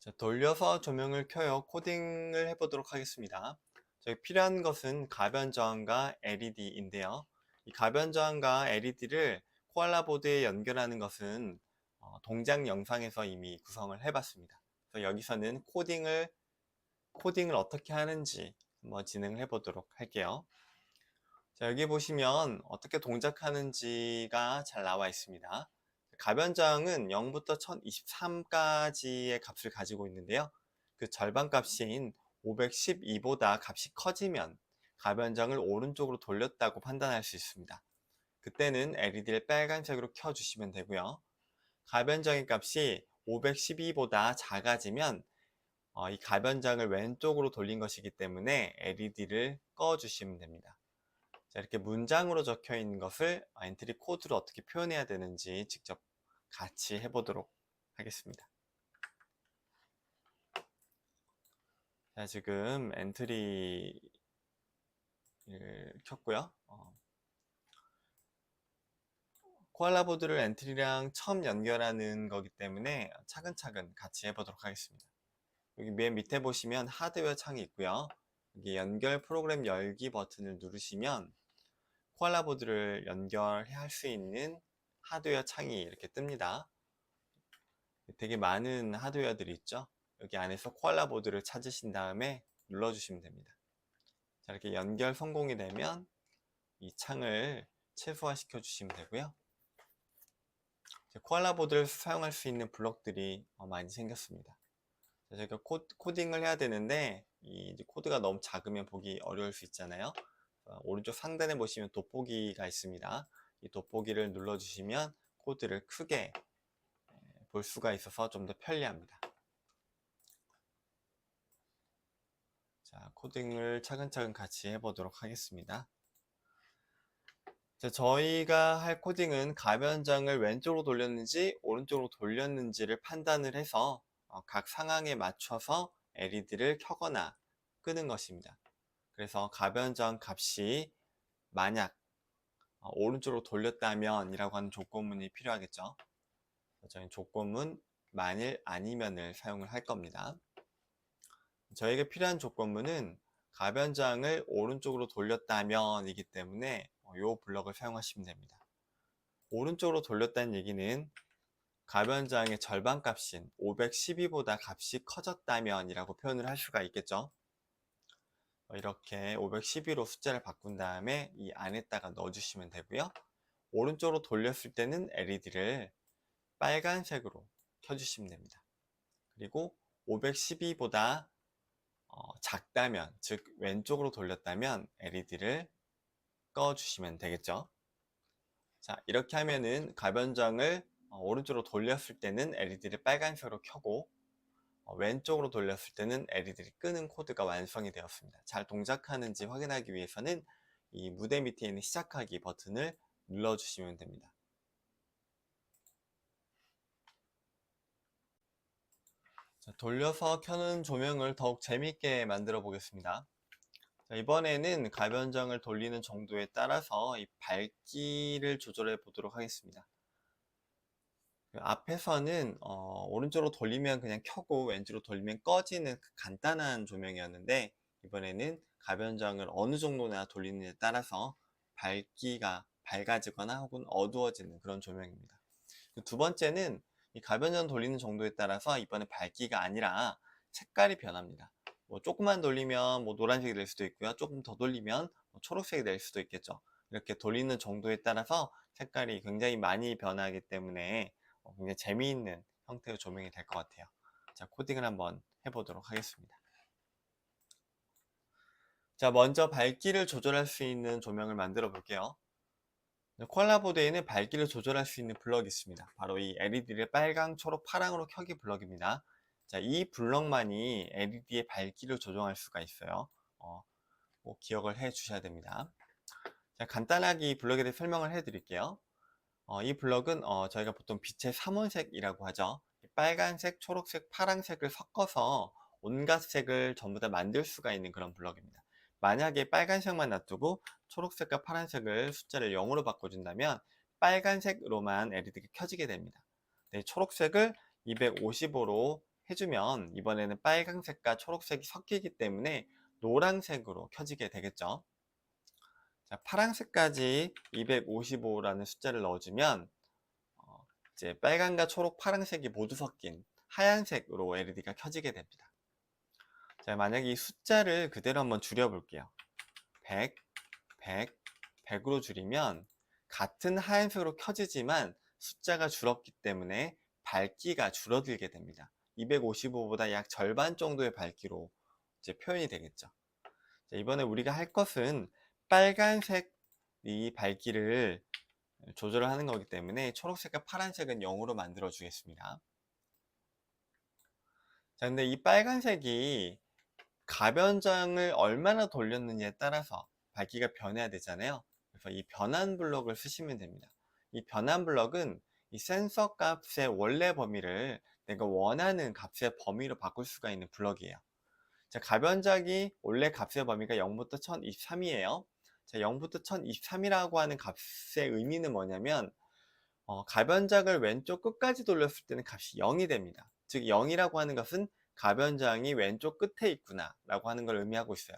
자, 돌려서 조명을 켜요. 코딩을 해보도록 하겠습니다. 저희 필요한 것은 가변 저항과 LED인데요. 이 가변 저항과 LED를 코알라 보드에 연결하는 것은 동작 영상에서 이미 구성을 해봤습니다. 그래서 여기서는 코딩을 어떻게 하는지 한번 진행을 해보도록 할게요. 자, 여기 보시면 어떻게 동작하는지가 잘 나와 있습니다. 가변장은 0부터 1023까지의 값을 가지고 있는데요. 그 절반 값인 512보다 값이 커지면 가변장을 오른쪽으로 돌렸다고 판단할 수 있습니다. 그때는 LED를 빨간색으로 켜주시면 되고요. 가변장의 값이 512보다 작아지면 이 가변장을 왼쪽으로 돌린 것이기 때문에 LED를 꺼주시면 됩니다. 자, 이렇게 문장으로 적혀 있는 것을 엔트리 코드로 어떻게 표현해야 되는지 직접 같이 해보도록 하겠습니다. 자, 지금 엔트리를 켰고요. 코알라 보드를 엔트리랑 처음 연결하는 거기 때문에 차근차근 같이 해보도록 하겠습니다. 여기 맨 밑에 보시면 하드웨어 창이 있고요. 여기 연결 프로그램 열기 버튼을 누르시면 코알라 보드를 연결할 수 있는 하드웨어 창이 이렇게 뜹니다. 되게 많은 하드웨어들이 있죠. 여기 안에서 코알라 보드를 찾으신 다음에 눌러주시면 됩니다. 자, 이렇게 연결 성공이 되면 이 창을 최소화시켜 주시면 되고요. 코알라 보드를 사용할 수 있는 블록들이 많이 생겼습니다. 자, 저희가 코딩을 해야 되는데 이 코드가 너무 작으면 보기 어려울 수 있잖아요. 오른쪽 상단에 보시면 돋보기가 있습니다. 이 돋보기를 눌러주시면 코드를 크게 볼 수가 있어서 좀 더 편리합니다. 자, 코딩을 차근차근 같이 해보도록 하겠습니다. 자, 저희가 할 코딩은 가변장을 왼쪽으로 돌렸는지 오른쪽으로 돌렸는지를 판단을 해서 각 상황에 맞춰서 LED를 켜거나 끄는 것입니다. 그래서 가변장 값이 만약 오른쪽으로 돌렸다면 이라고 하는 조건문이 필요하겠죠. 저희는 조건문 만일 아니면을 사용을 할 겁니다. 저에게 필요한 조건문은 가변장을 오른쪽으로 돌렸다면 이기 때문에 이 블럭을 사용하시면 됩니다. 오른쪽으로 돌렸다는 얘기는 가변장의 절반 값인 512보다 값이 커졌다면 이라고 표현을 할 수가 있겠죠. 이렇게 512로 숫자를 바꾼 다음에 이 안에다가 넣어주시면 되고요. 오른쪽으로 돌렸을 때는 LED를 빨간색으로 켜주시면 됩니다. 그리고 512보다 작다면, 즉 왼쪽으로 돌렸다면 LED를 꺼주시면 되겠죠. 자, 이렇게 하면은 가변장을 오른쪽으로 돌렸을 때는 LED를 빨간색으로 켜고 왼쪽으로 돌렸을 때는 LED를 끄는 코드가 완성이 되었습니다. 잘 동작하는지 확인하기 위해서는 이 무대 밑에 있는 시작하기 버튼을 눌러주시면 됩니다. 자, 돌려서 켜는 조명을 더욱 재밌게 만들어 보겠습니다. 자, 이번에는 가변장을 돌리는 정도에 따라서 이 밝기를 조절해 보도록 하겠습니다. 앞에서는 오른쪽으로 돌리면 그냥 켜고 왼쪽으로 돌리면 꺼지는 그 간단한 조명이었는데 이번에는 가변장을 어느 정도나 돌리느냐에 따라서 밝기가 밝아지거나 혹은 어두워지는 그런 조명입니다. 두 번째는 이 가변장 돌리는 정도에 따라서 이번에 밝기가 아니라 색깔이 변합니다. 뭐 조금만 돌리면 뭐 노란색이 될 수도 있고요. 조금 더 돌리면 초록색이 될 수도 있겠죠. 이렇게 돌리는 정도에 따라서 색깔이 굉장히 많이 변하기 때문에 굉장히 재미있는 형태의 조명이 될 것 같아요. 자, 코딩을 한번 해보도록 하겠습니다. 자, 먼저 밝기를 조절할 수 있는 조명을 만들어 볼게요. 코알라 보드에는 밝기를 조절할 수 있는 블럭이 있습니다. 바로 이 LED를 빨강, 초록, 파랑으로 켜기 블럭입니다. 자, 이 블럭만이 LED의 밝기를 조정할 수가 있어요. 꼭 기억을 해 주셔야 됩니다. 자, 간단하게 이 블럭에 대해 설명을 해 드릴게요. 이 블럭은 저희가 보통 빛의 삼원색이라고 하죠. 빨간색, 초록색, 파란색을 섞어서 온갖 색을 전부 다 만들 수가 있는 그런 블럭입니다. 만약에 빨간색만 놔두고 초록색과 파란색을 숫자를 0으로 바꿔준다면 빨간색으로만 LED가 켜지게 됩니다. 네, 초록색을 255로 해주면 이번에는 빨강색과 초록색이 섞이기 때문에 노란색으로 켜지게 되겠죠. 자, 파란색까지 255라는 숫자를 넣어주면 이제 빨간과 초록, 파란색이 모두 섞인 하얀색으로 LED가 켜지게 됩니다. 자, 만약에 이 숫자를 그대로 한번 줄여볼게요. 100, 100, 100으로 줄이면 같은 하얀색으로 켜지지만 숫자가 줄었기 때문에 밝기가 줄어들게 됩니다. 255보다 약 절반 정도의 밝기로 이제 표현이 되겠죠. 자, 이번에 우리가 할 것은 빨간색 이 밝기를 조절을 하는 거기 때문에 초록색과 파란색은 0으로 만들어 주겠습니다. 자, 근데 이 빨간색이 가변장을 얼마나 돌렸느냐에 따라서 밝기가 변해야 되잖아요. 그래서 이 변환 블럭을 쓰시면 됩니다. 이 변환 블럭은 이 센서 값의 원래 범위를 내가 원하는 값의 범위로 바꿀 수가 있는 블럭이에요. 자, 가변작이 원래 값의 범위가 0부터 1023이에요. 자, 0부터 1023이라고 하는 값의 의미는 뭐냐면 가변작을 왼쪽 끝까지 돌렸을 때는 값이 0이 됩니다. 즉 0이라고 하는 것은 가변장이 왼쪽 끝에 있구나 라고 하는 걸 의미하고 있어요.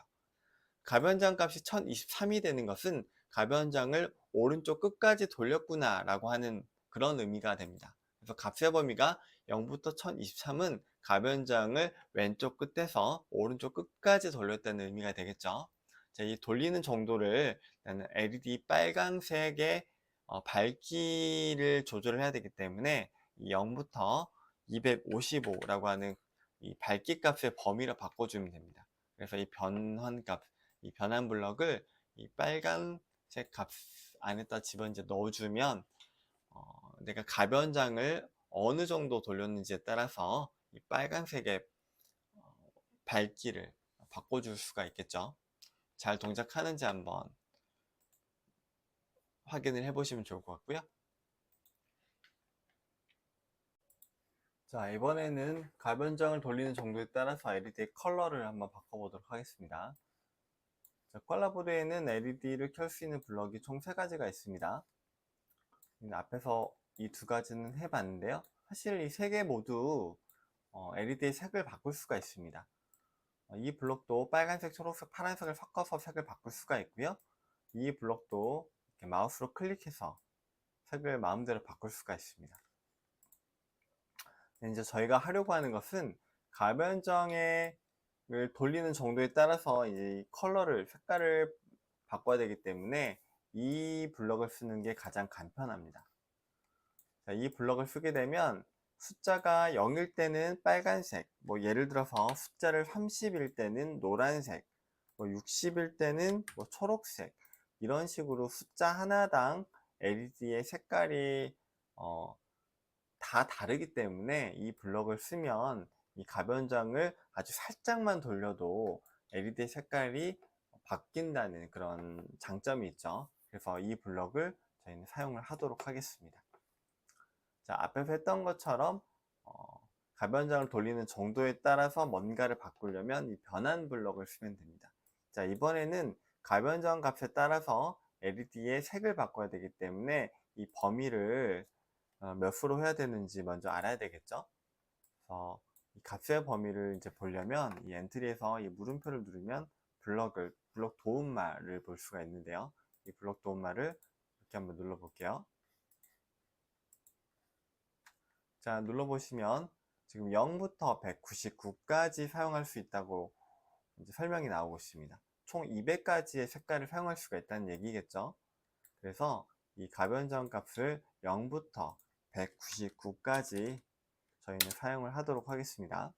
가변장 값이 1023이 되는 것은 가변장을 오른쪽 끝까지 돌렸구나 라고 하는 그런 의미가 됩니다. 그래서 값의 범위가 0부터 1023은 가변장을 왼쪽 끝에서 오른쪽 끝까지 돌렸다는 의미가 되겠죠. 자, 이 돌리는 정도를 나는 LED 빨간색의 밝기를 조절을 해야 되기 때문에 0부터 255라고 하는 이 밝기 값의 범위로 바꿔주면 됩니다. 그래서 이 변환값, 이 변환 블럭을 이 빨간색 값 안에다 이제 넣어주면 내가 가변장을 어느 정도 돌렸는지에 따라서 이 빨간색의 밝기를 바꿔줄 수가 있겠죠. 잘 동작하는지 한번 확인을 해보시면 좋을 것 같고요. 자, 이번에는 가변장을 돌리는 정도에 따라서 LED의 컬러를 한번 바꿔보도록 하겠습니다. 자, 콜라보드에는 LED를 켤 수 있는 블럭이 총 3가지가 있습니다. 앞에서 이 2가지는 해봤는데요. 사실 이 3개 모두 LED의 색을 바꿀 수가 있습니다. 이 블럭도 빨간색, 초록색, 파란색을 섞어서 색을 바꿀 수가 있고요. 이 블럭도 이렇게 마우스로 클릭해서 색을 마음대로 바꿀 수가 있습니다. 이제 저희가 하려고 하는 것은 가변정을 돌리는 정도에 따라서 이제 컬러를, 색깔을 바꿔야 되기 때문에 이 블럭을 쓰는 게 가장 간편합니다. 자, 이 블럭을 쓰게 되면 숫자가 0일 때는 빨간색, 뭐 예를 들어서 숫자를 30일 때는 노란색, 뭐 60일 때는 뭐 초록색, 이런 식으로 숫자 하나당 LED의 색깔이 다 다르기 때문에 이 블럭을 쓰면 이 가변장을 아주 살짝만 돌려도 LED 색깔이 바뀐다는 그런 장점이 있죠. 그래서 이 블럭을 저희는 사용을 하도록 하겠습니다. 자, 앞에서 했던 것처럼 가변장을 돌리는 정도에 따라서 뭔가를 바꾸려면 이 변환 블럭을 쓰면 됩니다. 자, 이번에는 가변장 값에 따라서 LED의 색을 바꿔야 되기 때문에 이 범위를 몇 수로 해야 되는지 먼저 알아야 되겠죠. 그래서 이 값의 범위를 이제 보려면 이 엔트리에서 이 물음표를 누르면 블럭 도움말을 볼 수가 있는데요. 이 블럭 도움말을 이렇게 한번 눌러 볼게요. 자, 눌러보시면 지금 0부터 199까지 사용할 수 있다고 이제 설명이 나오고 있습니다. 총 200가지의 색깔을 사용할 수가 있다는 얘기겠죠. 그래서 이 가변점 값을 0부터 199까지 저희는 사용을 하도록 하겠습니다.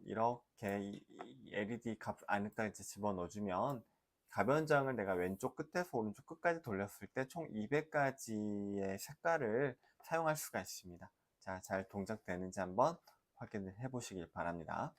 이렇게 이 LED 값 안에다 이제 집어넣어주면 가변장을 내가 왼쪽 끝에서 오른쪽 끝까지 돌렸을 때 총 200가지의 색깔을 사용할 수가 있습니다. 자, 잘 동작되는지 한번 확인을 해 보시길 바랍니다.